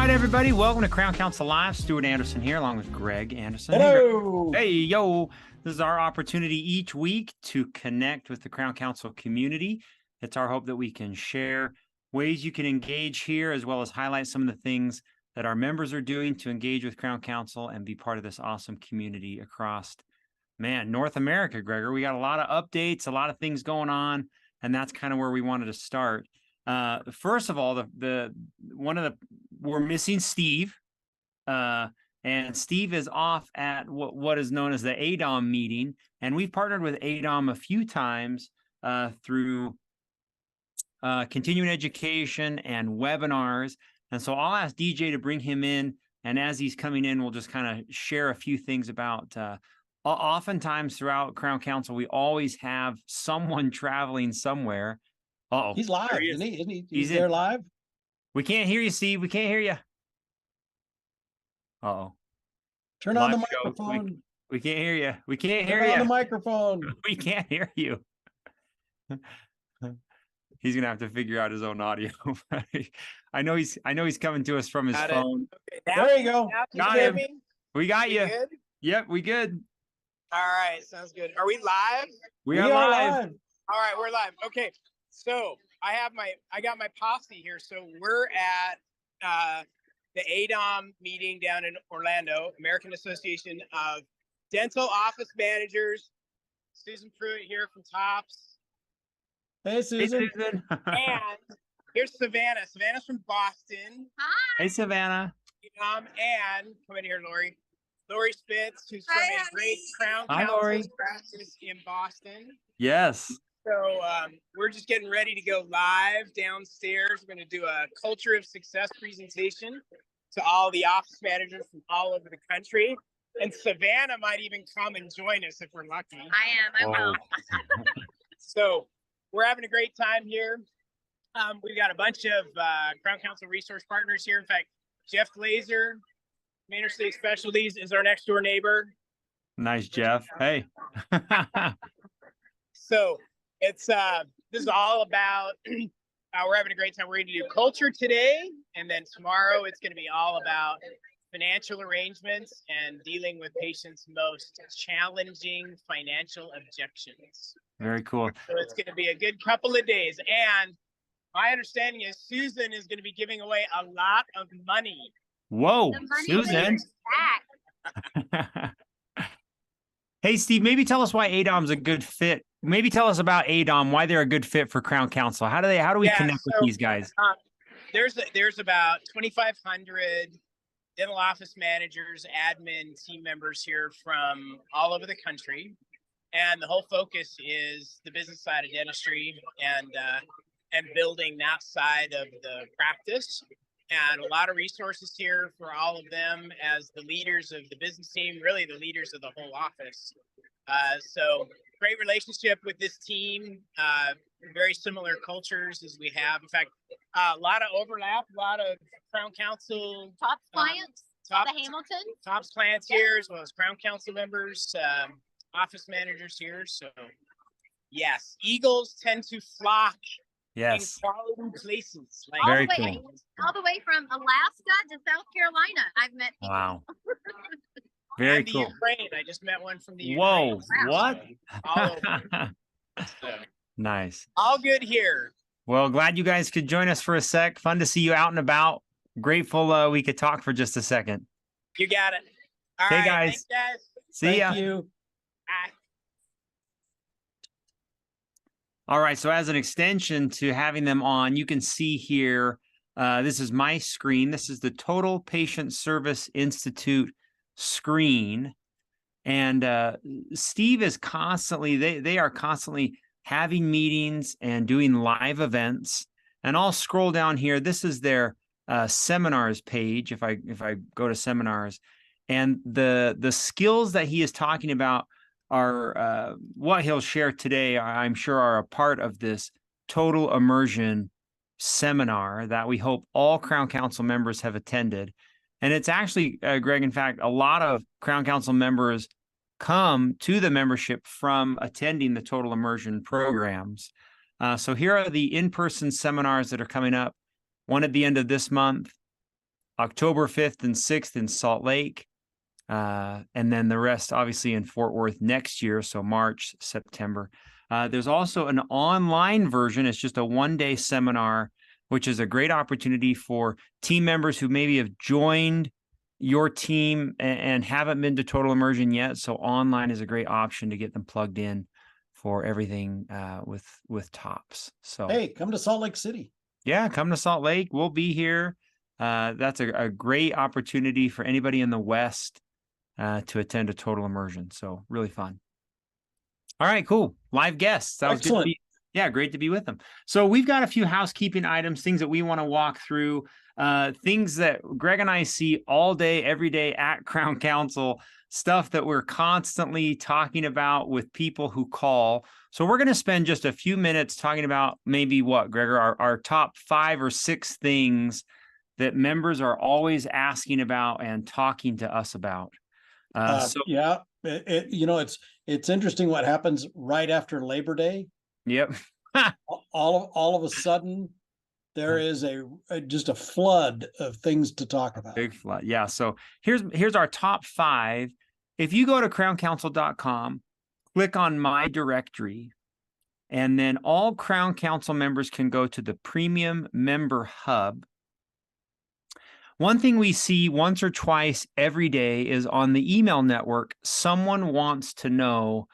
right, everybody. Welcome to Crown Council Live. Stuart Anderson here, along with Greg Anderson. Hello. Hey, yo. This is our opportunity each week to connect with the Crown Council community. It's our hope that we can share ways you can engage here, as well as highlight some of the things that our members are doing to engage with Crown Council and be part of this awesome community across, North America, Gregor. We got a lot of updates, a lot of things going on, and that's kind of where we wanted to start. First of all, we're missing Steve, and Steve is off at what is known as the ADOM meeting, and we've partnered with ADOM a few times through continuing education and webinars. And so I'll ask DJ to bring him in, and as he's coming in, we'll just kind of share a few things about. Oftentimes throughout Crown Council, we always have someone traveling somewhere. Uh-oh. He's live, isn't he? He's there live? We can't hear you, Steve. We can't hear you. Uh-oh. Turn on the microphone. We can't hear you. We can't hear you. Turn on the microphone. We can't hear you. He's gonna have to figure out his own audio. I know he's coming to us from his phone. Okay, there you go. Got him. We got you. Good? Yep, we good. All right, sounds good. Are we live? We are live. All right, we're live. Okay, so I got my posse here. So we're at the ADOM meeting down in Orlando, American Association of Dental Office Managers. Susan Pruitt here from TOPS. Hey, Susan. Hey, Susan. And here's Savannah. Savannah's from Boston. Hi. Hey, Savannah. And come in here, Lori. Lori Spitz, who's from a great Crown Council practice in Boston. Yes. So we're just getting ready to go live downstairs. We're going to do a culture of success presentation to all the office managers from all over the country. And Savannah might even come and join us if we're lucky. I will. So we're having a great time here. We've got a bunch of Crown Council resource partners here. In fact, Jeff Glazer, Manor State Specialties, is our next door neighbor. Nice, Jeff. Hey. So it's this is all about we're having a great time. We're going to do culture today, and then tomorrow it's going to be all about financial arrangements and dealing with patients' most challenging financial objections. Very cool. So it's going to be a good couple of days. And my understanding is Susan is going to be giving away a lot of money. Whoa, Susan. Hey, Steve, maybe tell us why ADOM's a good fit. Maybe tell us about ADOM, why they're a good fit for Crown Council. How do we connect with these guys? There's about 2,500 dental office managers, admin team members here from all over the country. And the whole focus is the business side of dentistry and building that side of the practice. And a lot of resources here for all of them as the leaders of the business team, really the leaders of the whole office. So great relationship with this team, very similar cultures as we have. In fact, a lot of overlap, a lot of Crown Council. TOPS clients, the Hamilton. TOPS clients here, as well as Crown Council members, office managers here. So yes, Eagles tend to flock. Yes. In quality places. Like very cool. All the way from Alaska to South Carolina. I've met people. Wow. Very cool. Ukraine. I just met one from the Ukraine. Whoa, what? All over. So, nice. all good here. Well, glad you guys could join us for a sec. Fun to see you out and about. Grateful we could talk for just a second. You got it. All hey, right. guys. Thanks, guys. See ya. Thank you. Bye. All right, so as an extension to having them on, you can see here, this is my screen. This is the Total Patient Service Institute screen. And Steve is constantly, they are constantly having meetings and doing live events. And I'll scroll down here. This is their seminars page, if I go to seminars. And the skills that he is talking about are what he'll share today, I'm sure, are a part of this total immersion seminar that we hope all Crown Council members have attended. And it's actually, Greg, in fact, a lot of Crown Council members come to the membership from attending the total immersion programs. So here are the in-person seminars that are coming up. One at the end of this month, October 5th and 6th in Salt Lake. And then the rest obviously in Fort Worth next year. So March, September. There's also an online version. It's just a one-day seminar, which is a great opportunity for team members who maybe have joined your team and haven't been to Total Immersion yet. So online is a great option to get them plugged in for everything with TOPS. So Hey, come to Salt Lake City. yeah, come to Salt Lake. We'll be here. That's a great opportunity for anybody in the West to attend a Total Immersion. So really fun. All right, cool. Live guests. That was good to Excellent. be, yeah, great to be with them. So we've got a few housekeeping items, things that we want to walk through, things that Greg and I see all day, every day at Crown Council, stuff that we're constantly talking about with people who call. So we're going to spend just a few minutes talking about maybe what, Gregor, our top 5 or 6 things that members are always asking about and talking to us about. Yeah, it's interesting what happens right after Labor Day. Yep. All of a sudden, there is just a flood of things to talk about. Big flood. Yeah. So here's our top 5. If you go to crowncouncil.com, click on my directory, and then all Crown Council members can go to the Premium Member Hub. One thing we see once or twice every day is on the email network, someone wants to know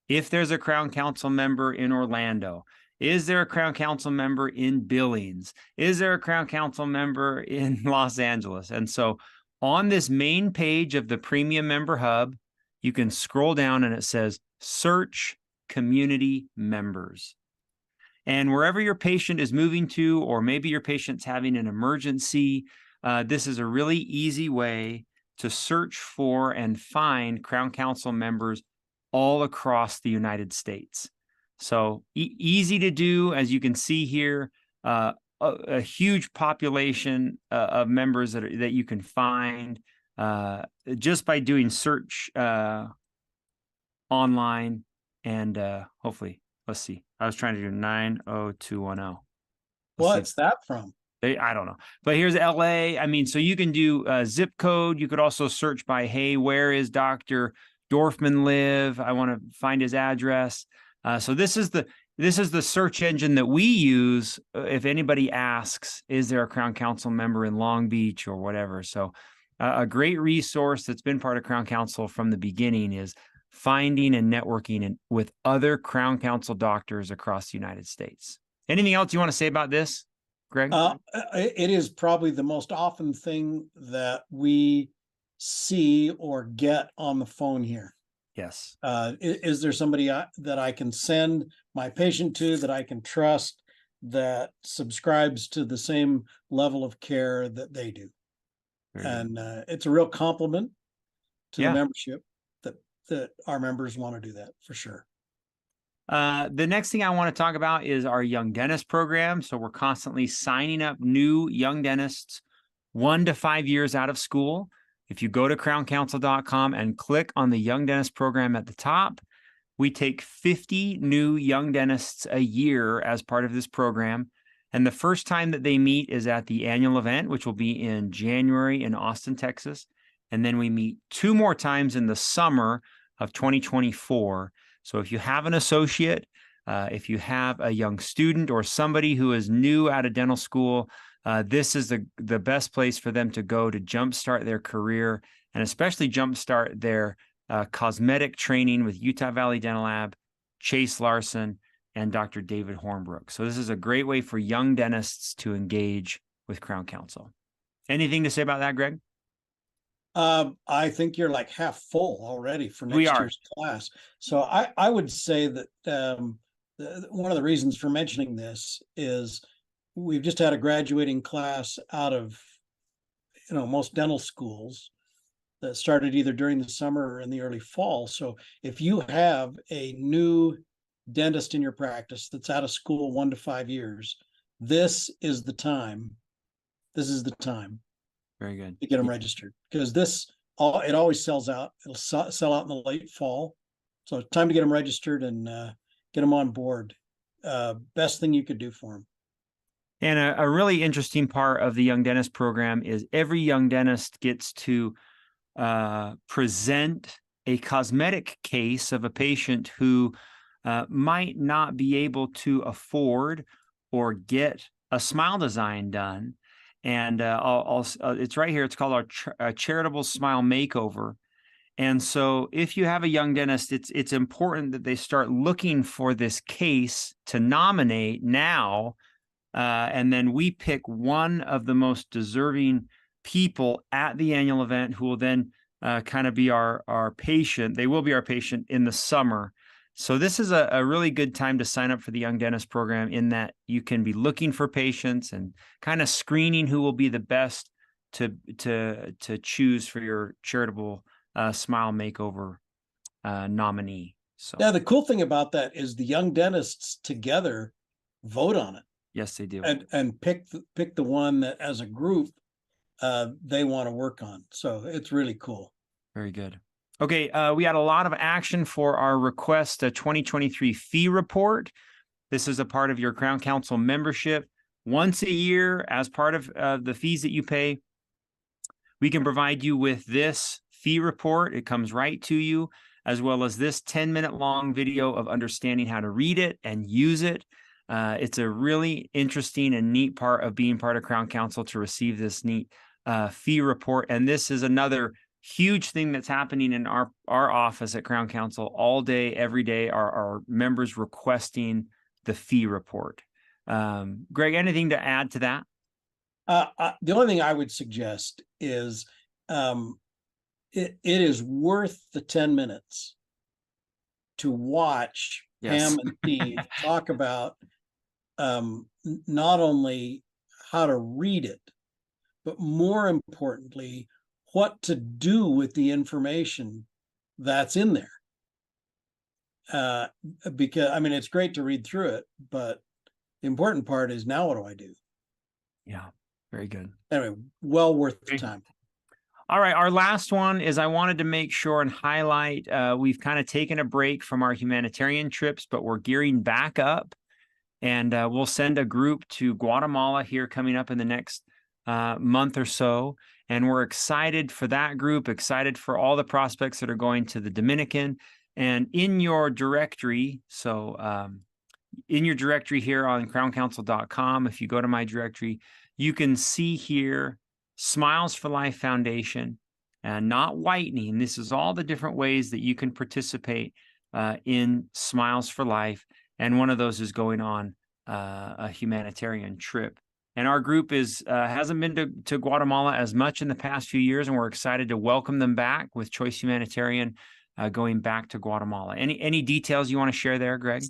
if there's a Crown Council member in Orlando. Is there a Crown Council member in Billings? Is there a Crown Council member in Los Angeles? And so on this main page of the Premium Member Hub, you can scroll down and it says Search Community Members. And wherever your patient is moving to, or maybe your patient's having an emergency, this is a really easy way to search for and find Crown Council members all across the United States. So easy to do, as you can see here, a huge population of members that you can find just by doing search online. And hopefully, let's see. I was trying to do 90210. What's that from? I don't know, but here's LA. I mean, so you can do zip code. You could also search by, hey, where is Dr. Dorfman live? I want to find his address. So this is the search engine that we use if anybody asks, is there a Crown Council member in Long Beach or whatever? So a great resource that's been part of Crown Council from the beginning is finding and networking with other Crown Council doctors across the United States. Anything else you want to say about this, Greg? It is probably the most often thing that we see or get on the phone here. Yes. Is there somebody that I can send my patient to, that I can trust, that subscribes to the same level of care that they do? And it's a real compliment to the membership that our members want to do that, for sure. The next thing I want to talk about is our Young Dentist program. So we're constantly signing up new young dentists 1 to 5 years out of school. If you go to crowncouncil.com and click on the Young Dentist program at the top, we take 50 new young dentists a year as part of this program. And the first time that they meet is at the annual event, which will be in January in Austin, Texas. And then we meet 2 more times in the summer of 2024. So if you have an associate, if you have a young student or somebody who is new out of dental school, this is the best place for them to go to jumpstart their career, and especially jumpstart their cosmetic training with Utah Valley Dental Lab, Chase Larson, and Dr. David Hornbrook. So this is a great way for young dentists to engage with Crown Council. Anything to say about that, Greg? I think you're like half full already for next year's class. So I would say that one of the reasons for mentioning this is we've just had a graduating class out of, most dental schools that started either during the summer or in the early fall. So if you have a new dentist in your practice that's out of school 1 to 5 years, this is the time. This is the time. Very good. To get them registered, because it always sells out. It'll sell out in the late fall. So it's time to get them registered and get them on board. Best thing you could do for them. And a really interesting part of the Young Dentist program is every young dentist gets to present a cosmetic case of a patient who might not be able to afford or get a smile design done. And it's right here. It's called our charitable smile makeover. And so if you have a young dentist, it's important that they start looking for this case to nominate now. And then we pick one of the most deserving people at the annual event who will then kind of be our patient. They will be our patient in the summer. So this is a really good time to sign up for the Young Dentist program, in that you can be looking for patients and kind of screening who will be the best to choose for your charitable smile makeover nominee. So yeah, the cool thing about that is the young dentists together vote on it. Yes, they do. And pick the one that as a group they want to work on. So it's really cool. Very good. Okay, we had a lot of action for our request, a 2023 fee report. This is a part of your Crown Council membership. Once a year, as part of the fees that you pay, we can provide you with this fee report. It comes right to you, as well as this 10-minute long video of understanding how to read it and use it. It's a really interesting and neat part of being part of Crown Council to receive this neat fee report. And this is another huge thing that's happening in our office at Crown Council all day, every day, our members requesting the fee report. Greg, anything to add to that? The only thing I would suggest is it is worth the 10 minutes to watch Pam and Steve talk about not only how to read it, but more importantly, what to do with the information that's in there. Because I mean, it's great to read through it, but the important part is, now what do I do? Yeah, very good. Anyway, well worth the time. All right, our last one is, I wanted to make sure and highlight, we've kind of taken a break from our humanitarian trips, but we're gearing back up, and we'll send a group to Guatemala here coming up in the next month or so. And we're excited for that group, excited for all the prospects that are going to the Dominican. And in your directory, so in your directory here on crowncouncil.com, if you go to my directory, you can see here Smiles for Life Foundation, and not whitening. This is all the different ways that you can participate in Smiles for Life. And one of those is going on a humanitarian trip. And our group hasn't been to Guatemala as much in the past few years, and we're excited to welcome them back with Choice Humanitarian going back to Guatemala. Any details you want to share there, Greg?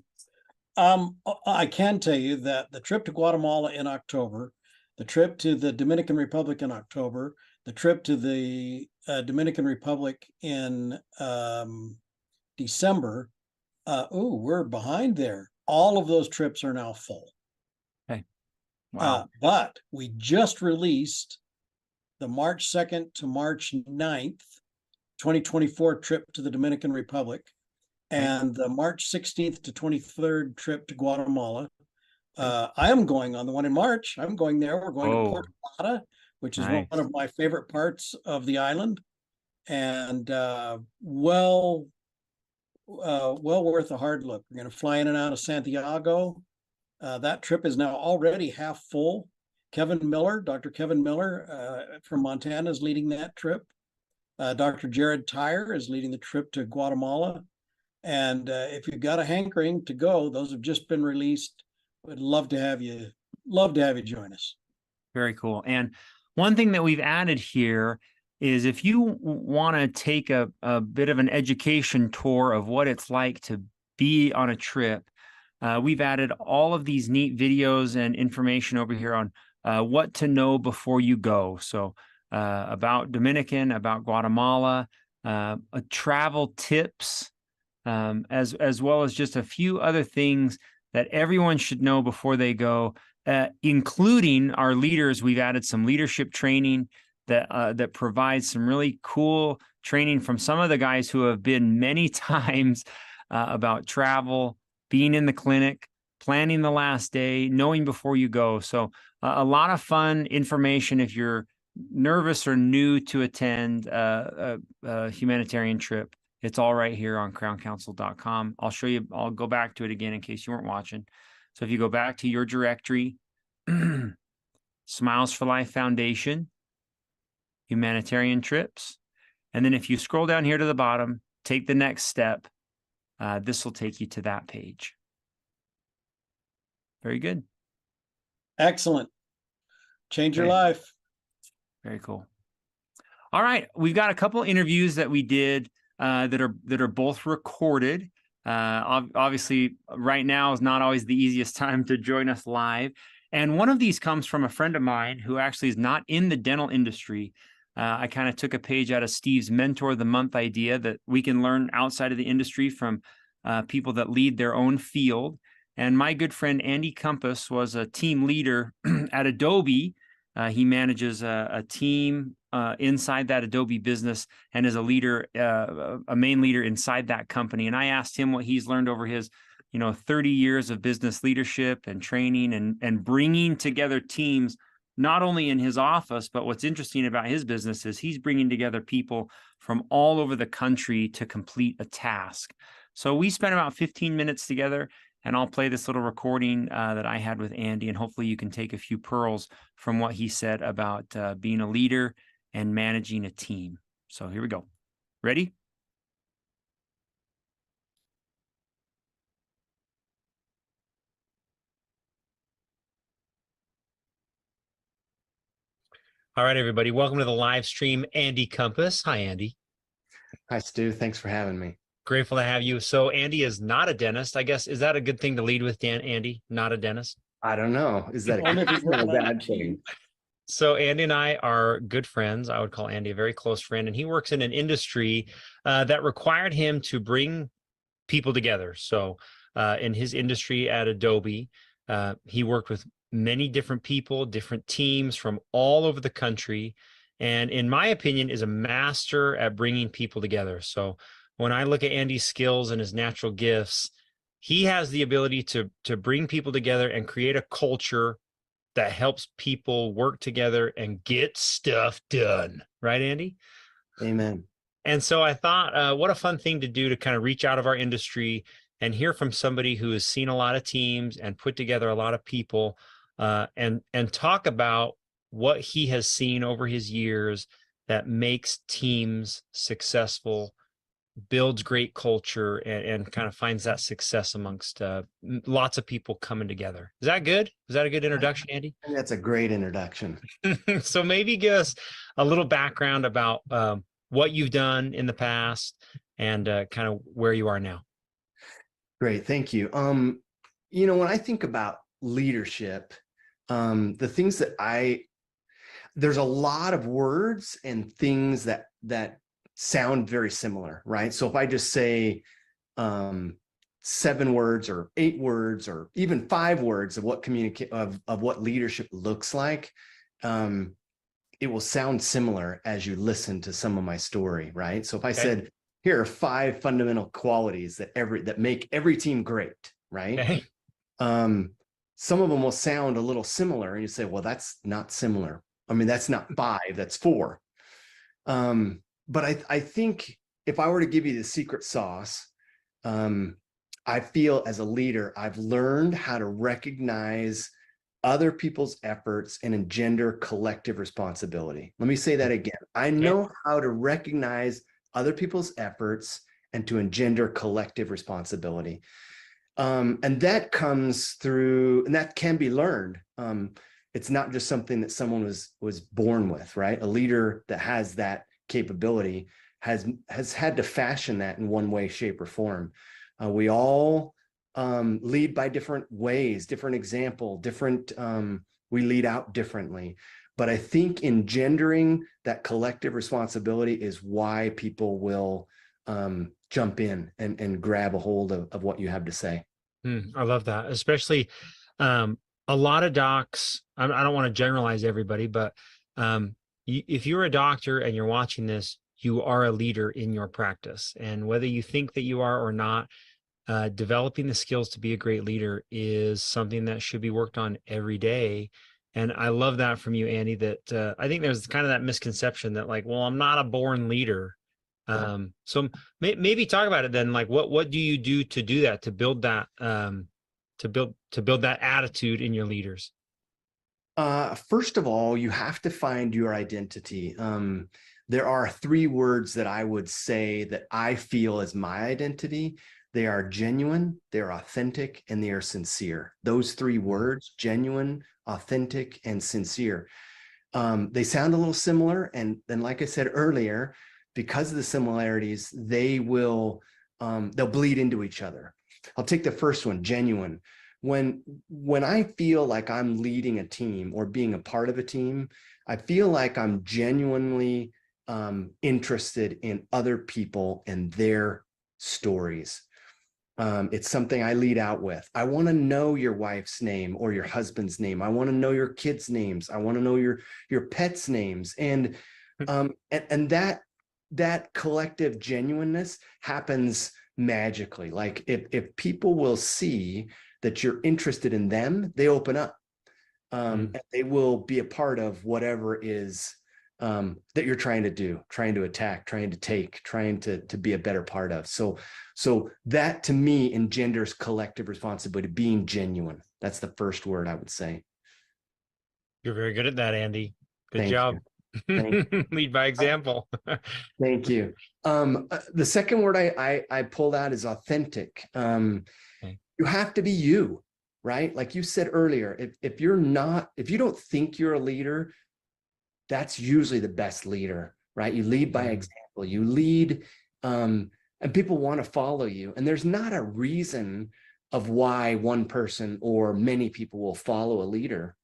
I can tell you that the trip to Guatemala in October, the trip to the Dominican Republic in October, the trip to the Dominican Republic in December, we're behind there. All of those trips are now full. Okay. Wow. But we just released the March 2nd to March 9th, 2024 trip to the Dominican Republic, and the March 16th to 23rd trip to Guatemala. I am going on the one in March. I'm going there. We're going to Puerto Plata, which is one of my favorite parts of the island, and well worth a hard look. We're going to fly in and out of Santiago. That trip is now already half full. Kevin Miller, Dr. Kevin Miller from Montana is leading that trip. Dr. Jared Tyre is leading the trip to Guatemala. And if you've got a hankering to go, those have just been released. Would love to have you join us. Very cool. And one thing that we've added here is, if you want to take a bit of an education tour of what it's like to be on a trip, we've added all of these neat videos and information over here on what to know before you go. So about Dominican, about Guatemala, travel tips, as well as just a few other things that everyone should know before they go, including our leaders. We've added some leadership training that provides some really cool training from some of the guys who have been many times about travel, being in the clinic, planning the last day, knowing before you go. So a lot of fun information if you're nervous or new to attend a humanitarian trip. It's all right here on crowncouncil.com. I'll show you, I'll go back to it again in case you weren't watching. So if you go back to your directory, Smiles for Life Foundation, humanitarian trips. And then if you scroll down here to the bottom, take the next step, this will take you to that page. Very good. Excellent. Change your Okay. life. Very cool. All right, we've got a couple interviews that we did that are both recorded. Obviously, right now is not always the easiest time to join us live. And one of these comes from a friend of mine who actually is not in the dental industry. I kind of took a page out of Steve's Mentor of the Month idea that we can learn outside of the industry from people that lead their own field. And my good friend Andy Compass was a team leader at Adobe. He manages a team inside that Adobe business and is a leader, a main leader inside that company. And I asked him what he's learned over his, 30 years of business leadership and training and bringing together teams, not only in his office, but what's interesting about his business is he's bringing together people from all over the country to complete a task. So we spent about 15 minutes together. And I'll play this little recording that I had with Andy, and hopefully you can take a few pearls from what he said about being a leader and managing a team. So here we go. Ready? All right, everybody. Welcome to the live stream. Andy Compass. Hi, Andy. Hi, Stu. Thanks for having me. Grateful to have you. So Andy is not a dentist. I guess, is that a good thing to lead with, Andy? Not a dentist? I don't know. Is that a good thing or a bad thing? So Andy and I are good friends. I would call Andy a very close friend, and he works in an industry that required him to bring people together. So in his industry at Adobe, he worked with many different people, different teams from all over the country, and in my opinion, is a master at bringing people together. So when I look at Andy's skills and his natural gifts, he has the ability to bring people together and create a culture that helps people work together and get stuff done. Right, Andy? Amen. And so I thought, what a fun thing to do to kind of reach out of our industry and hear from somebody who has seen a lot of teams and put together a lot of people and talk about what he has seen over his years that makes teams successful, builds great culture, and kind of finds that success amongst lots of people coming together. Is that good? Is that a good introduction, Andy? That's a great introduction. So maybe give us a little background about what you've done in the past and kind of where you are now. Great. Thank you. When I think about leadership, the things that there's a lot of words and things that sound very similar, right? So if I just say 7 words or 8 words or even 5 words of what of what leadership looks like, it will sound similar as you listen to some of my story, right? So if I said, here are 5 fundamental qualities that make every team great, right? Okay. Some of them will sound a little similar, and you say, well, that's not similar. I mean, that's not 5, that's 4. But I think if I were to give you the secret sauce, I feel as a leader, I've learned how to recognize other people's efforts and engender collective responsibility. Let me say that again. I know how to recognize other people's efforts and to engender collective responsibility. And that comes through, and that can be learned. It's not just something that someone was born with, right? A leader that has that capability has had to fashion that in one way, shape, or form. We all lead by different ways, different example, we lead out differently. But I think engendering that collective responsibility is why people will jump in and grab a hold of what you have to say. I love that, especially a lot of docs. I don't want to generalize everybody, but if you're a doctor and you're watching this, you are a leader in your practice. And whether you think that you are or not, developing the skills to be a great leader is something that should be worked on every day. And I love that from you, Andy, that I think there's kind of that misconception that like, well, I'm not a born leader. So maybe talk about it then. Like, what do you do to do that, to build that, to build that attitude in your leaders? First of all, you have to find your identity. There are 3 words that I would say that I feel as my identity. They are genuine, they're authentic, and they are sincere. Those 3 words, genuine, authentic, and sincere. They sound a little similar. And then, like I said earlier, because of the similarities, they'll bleed into each other. I'll take the first one, genuine. When I feel like I'm leading a team or being a part of a team, I feel like I'm genuinely interested in other people and their stories. It's something I lead out with. I want to know your wife's name or your husband's name. I want to know your kids' names. I want to know your pets' names. And that collective genuineness happens magically. Like if people will see that you're interested in them, they open up. And they will be a part of whatever is that you're trying to do, trying to attack, trying to take, trying to be a better part of. So that to me engenders collective responsibility, being genuine. That's the first word I would say. You're very good at that, Andy. Good Thank job. Thank you. Lead by example. Thank you. The second word I pulled out is authentic. Okay. You have to be you, right? Like you said earlier, if you don't think you're a leader, that's usually the best leader, right? You lead by example. You lead, and people want to follow you. And there's not a reason of why one person or many people will follow a leader.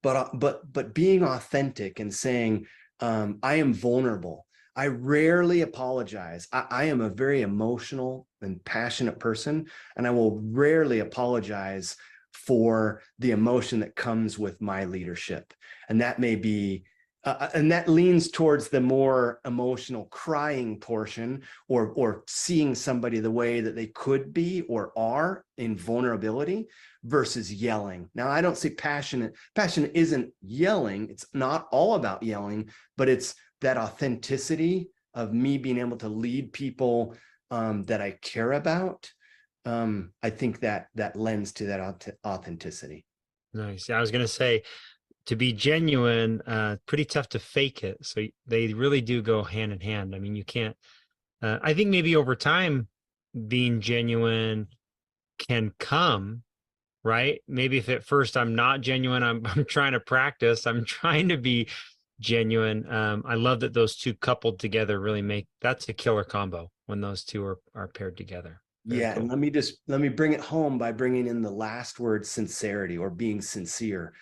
But being authentic and saying, I am vulnerable. I rarely apologize. I am a very emotional and passionate person, and I will rarely apologize for the emotion that comes with my leadership. And that may be, and that leans towards the more emotional crying portion, or seeing somebody the way that they could be or are in vulnerability versus yelling. Now, I don't say passionate. Passion isn't yelling. It's not all about yelling, but it's that authenticity of me being able to lead people that I care about. I think that lends to that authenticity. Nice. I was going to say, to be genuine, pretty tough to fake it. So they really do go hand in hand. I mean, you can't, I think maybe over time, being genuine can come, right? Maybe if at first I'm not genuine, I'm trying to practice, I'm trying to be genuine. I love that those two coupled together really that's a killer combo when those two are paired together. Very Yeah. cool. And let me bring it home by bringing in the last word, sincerity, or being sincere.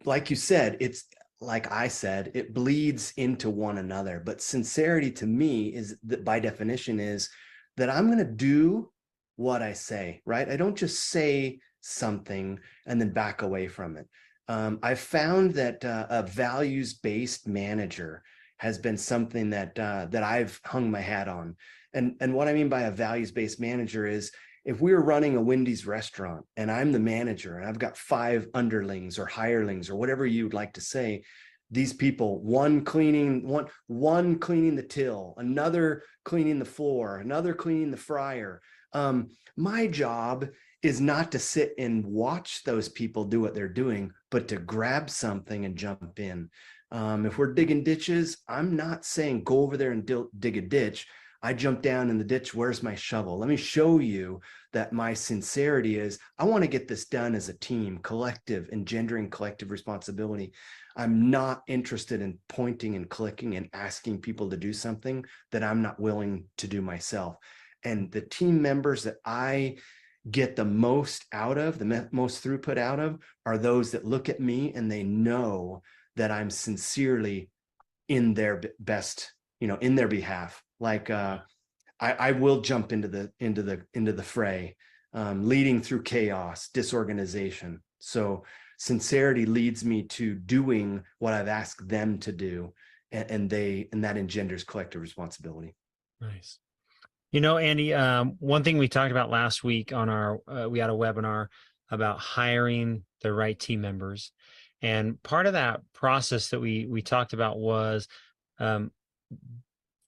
Like you said, it's like I said, it bleeds into one another. But sincerity to me is that, by definition, is that I'm going to do what I say, right? I don't just say something and then back away from it. I've found that a values-based manager has been something that I've hung my hat on. And what I mean by a values-based manager is, if we were running a Wendy's restaurant and I'm the manager and I've got 5 underlings or hirelings or whatever you'd like to say, these people, one cleaning the till, another cleaning the floor, another cleaning the fryer. My job is not to sit and watch those people do what they're doing, but to grab something and jump in. If we're digging ditches, I'm not saying go over there and dig a ditch. I jump down in the ditch. Where's my shovel? Let me show you that my sincerity is, I want to get this done as a team, collective, engendering collective responsibility. I'm not interested in pointing and clicking and asking people to do something that I'm not willing to do myself. And the team members that I get the most out of, the most throughput out of, are those that look at me and they know that I'm sincerely in their best, in their behalf. Like I will jump into the fray, leading through chaos, disorganization. So sincerity leads me to doing what I've asked them to do, and that engenders collective responsibility. Nice. Andy, one thing we talked about last week on our, we had a webinar about hiring the right team members. And part of that process that we talked about was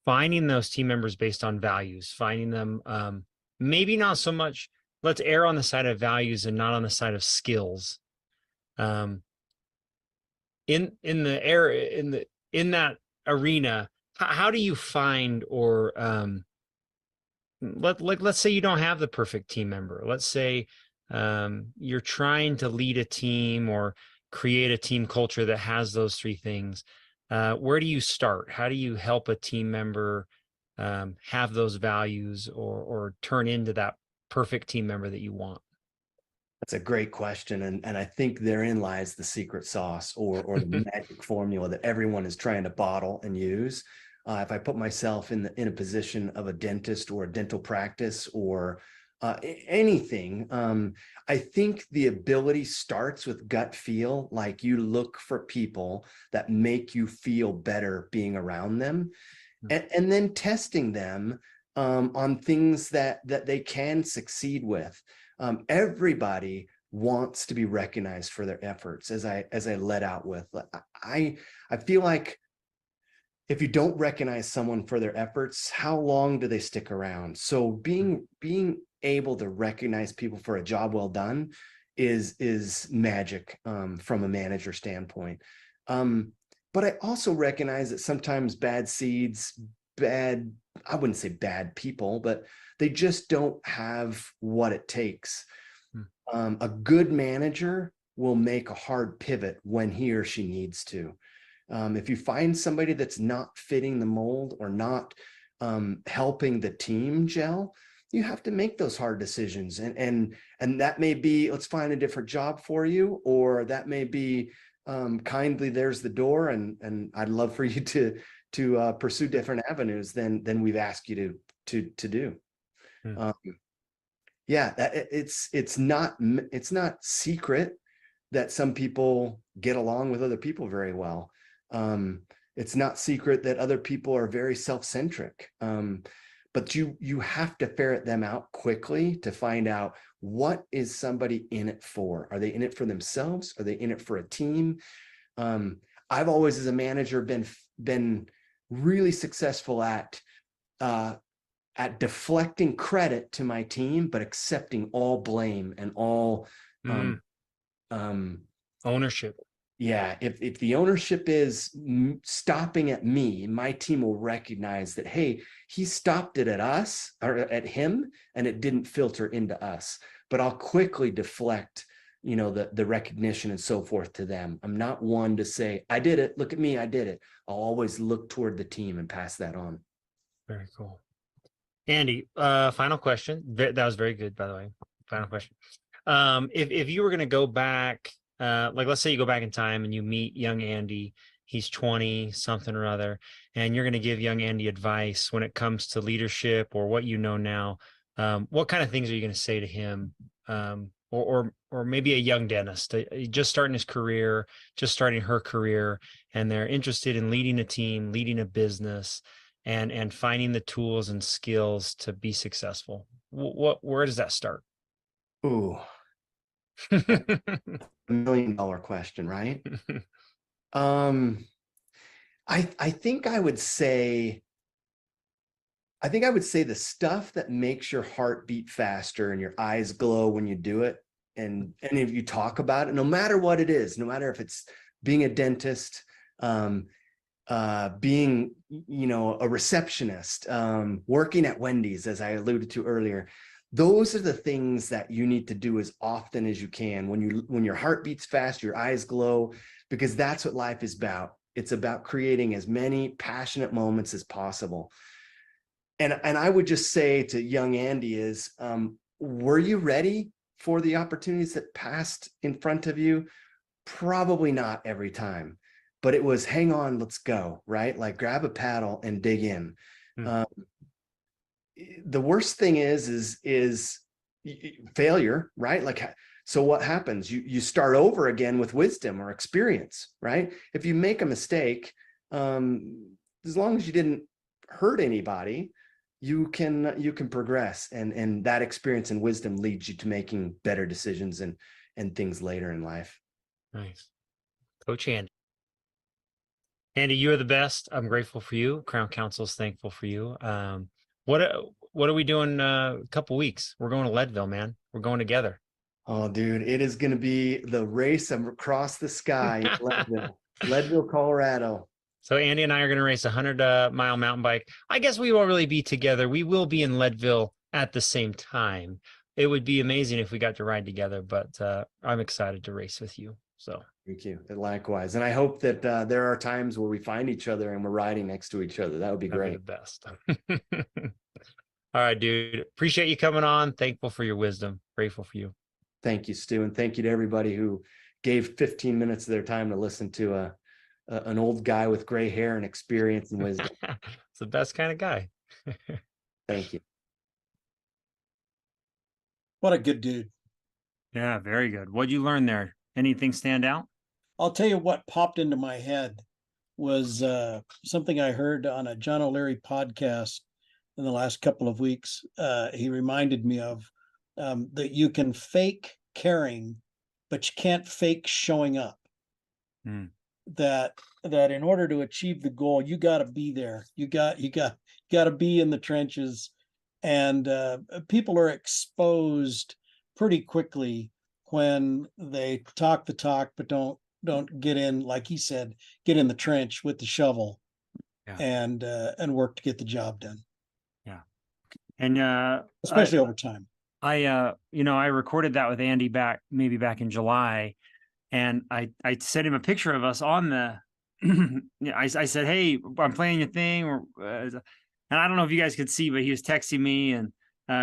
finding those team members based on values, finding them, maybe not so much, let's err on the side of values and not on the side of skills. In that arena, how do you find, or let's say you don't have the perfect team member. Let's say you're trying to lead a team or create a team culture that has those three things. Where do you start? How do you help a team member have those values, or turn into that perfect team member that you want? That's a great question. And I think therein lies the secret sauce, or the magic formula that everyone is trying to bottle and use. If I put myself in a position of a dentist or a dental practice or anything, I think the ability starts with gut feel. Like, you look for people that make you feel better being around them, and then testing them on things that they can succeed with. Everybody wants to be recognized for their efforts, as I let out with. I feel like if you don't recognize someone for their efforts, how long do they stick around? So being able to recognize people for a job well done is magic from a manager standpoint. But I also recognize that sometimes bad seeds, I wouldn't say bad people, but they just don't have what it takes. A good manager will make a hard pivot when he or she needs to. If you find somebody that's not fitting the mold or not helping the team gel, you have to make those hard decisions. And that may be, let's find a different job for you, or that may be kindly, there's the door, and I'd love for you to pursue different avenues than we've asked you to do. Yeah, it's not secret that some people get along with other people very well. It's not secret that other people are very self-centric. But you have to ferret them out quickly to find out, what is somebody in it for? Are they in it for themselves? Are they in it for a team? I've always, as a manager, been really successful at deflecting credit to my team, but accepting all blame and all ownership. Yeah, if the ownership is stopping at me, my team will recognize that, hey, he stopped it at us or at him, and it didn't filter into us. But I'll quickly deflect, the recognition and so forth to them. I'm not one to say, I did it, look at me, I did it. I'll always look toward the team and pass that on. Very cool. Andy, final question. That was very good, by the way. Final question. If you were going to go back, let's say you go back in time and you meet young Andy, he's 20 something or other, and you're going to give young Andy advice when it comes to leadership or what you know now, what kind of things are you going to say to him? Or maybe a young dentist just starting his career, just starting her career, and they're interested in leading a team, leading a business, and finding the tools and skills to be successful. Where does that start? Ooh. $1 million question, right? I think I would say the stuff that makes your heart beat faster and your eyes glow when you do it, and if you talk about it, no matter what it is, no matter if it's being a dentist, being, a receptionist, working at Wendy's, as I alluded to earlier. Those are the things that you need to do as often as you can when your heart beats fast, your eyes glow, because that's what life is about. It's about creating as many passionate moments as possible. And I would just say to young Andy is, were you ready for the opportunities that passed in front of you? Probably not every time, but it was, hang on, let's go, right? Like, grab a paddle and dig in. The worst thing is failure, right? Like, so what happens? You start over again with wisdom or experience, right? If you make a mistake, as long as you didn't hurt anybody, you can progress, and that experience and wisdom leads you to making better decisions and things later in life. Nice. Coach Andy. Andy, you are the best. I'm grateful for you. Crown Council is thankful for you. What are we doing a couple weeks? We're going to Leadville, man. We're going together. Oh, dude, it is going to be the race across the sky in Leadville, Colorado. So Andy and I are going to race a 100-mile mountain bike. I guess we won't really be together. We will be in Leadville at the same time. It would be amazing if we got to ride together, but I'm excited to race with you. So thank you. And likewise. And I hope that there are times where we find each other and we're riding next to each other. That would be great. The best. All right, dude. Appreciate you coming on. Thankful for your wisdom. Grateful for you. Thank you, Stu. And thank you to everybody who gave 15 minutes of their time to listen to an old guy with gray hair and experience and wisdom. It's the best kind of guy. Thank you. What a good dude. Yeah, very good. What'd you learn there? Anything stand out? I'll tell you what popped into my head was something I heard on a John O'Leary podcast in the last couple of weeks. He reminded me of that you can fake caring, but you can't fake showing up. That in order to achieve the goal, you got to be there. You got to be in the trenches, and people are exposed pretty quickly when they talk the talk, but don't get in, like he said, get in the trench with the shovel, and work to get the job done. Yeah, and especially over time. I recorded that with Andy back in July, and I sent him a picture of us on the. I said, "Hey, I'm playing your thing," and I don't know if you guys could see, but he was texting me and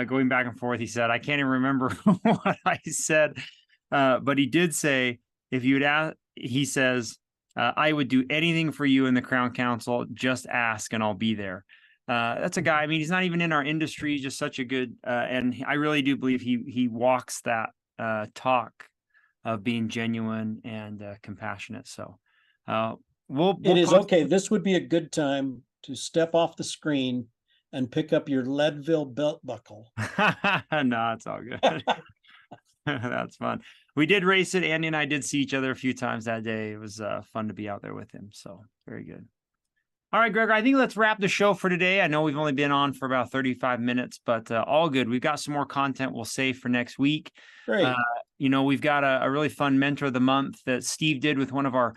going back and forth. He said, "I can't even remember what I said," but he did say, "If you'd ask," he says, "I would do anything for you in the Crown Council. Just ask, and I'll be there." That's a guy. I mean, he's not even in our industry. He's just such a good, and I really do believe he walks that talk of being genuine and compassionate. So, it is okay. This would be a good time to step off the screen and pick up your Leadville belt buckle. No, it's all good. That's fun. We did race it. Andy and I did see each other a few times that day. It was fun to be out there with him. So very good. All right, Gregor, I think let's wrap the show for today. I know we've only been on for about 35 minutes, but all good. We've got some more content we'll save for next week. Great. We've got a really fun Mentor of the Month that Steve did with one of our,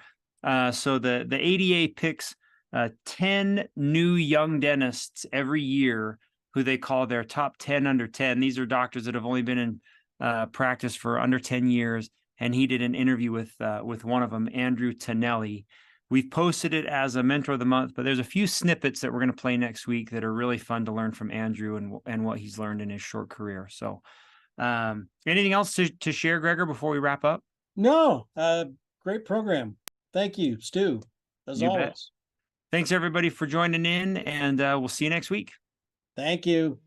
so the ADA picks 10 new young dentists every year who they call their top 10 under 10. These are doctors that have only been in practice for under 10 years. And he did an interview with one of them, Andrew Tonelli. We've posted it as a Mentor of the Month, but there's a few snippets that we're going to play next week that are really fun to learn from Andrew and what he's learned in his short career. So anything else to share, Gregor, before we wrap up? No, great program. Thank you, Stu, as always. Bet. Thanks, everybody, for joining in, and we'll see you next week. Thank you.